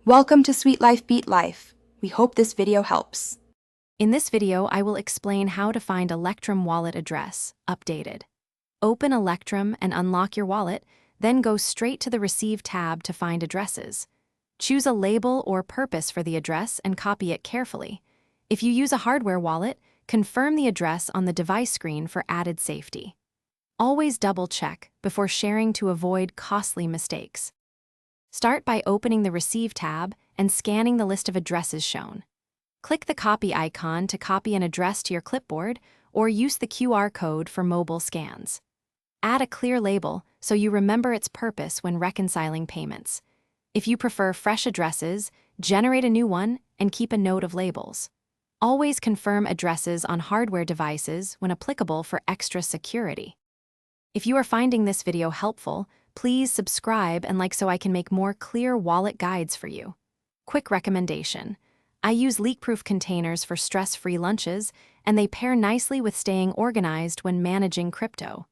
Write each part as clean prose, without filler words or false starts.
Welcome to Sweet Life Beat Life. We hope this video helps. In this video, I will explain how to find Electrum wallet address, updated. Open Electrum and unlock your wallet, then go straight to the Receive tab to find addresses. Choose a label or purpose for the address and copy it carefully. If you use a hardware wallet, confirm the address on the device screen for added safety. Always double-check before sharing to avoid costly mistakes. Start by opening the Receive tab and scanning the list of addresses shown. Click the copy icon to copy an address to your clipboard or use the QR code for mobile scans. Add a clear label so you remember its purpose when reconciling payments. If you prefer fresh addresses, generate a new one and keep a note of labels. Always confirm addresses on hardware devices when applicable for extra security. If you are finding this video helpful, please subscribe and like so I can make more clear wallet guides for you. Quick recommendation. I use leak-proof containers for stress-free lunches, and they pair nicely with staying organized when managing crypto.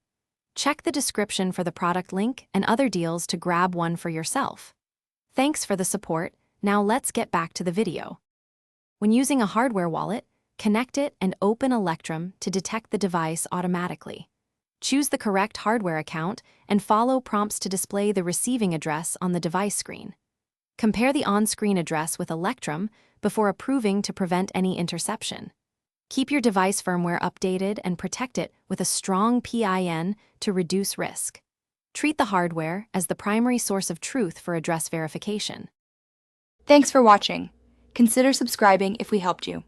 Check the description for the product link and other deals to grab one for yourself. Thanks for the support. Now let's get back to the video. When using a hardware wallet, connect it and open Electrum to detect the device automatically. Choose the correct hardware account and follow prompts to display the receiving address on the device screen. Compare the on-screen address with Electrum before approving to prevent any interception. Keep your device firmware updated and protect it with a strong PIN to reduce risk. Treat the hardware as the primary source of truth for address verification. Thanks for watching. Consider subscribing if we helped you.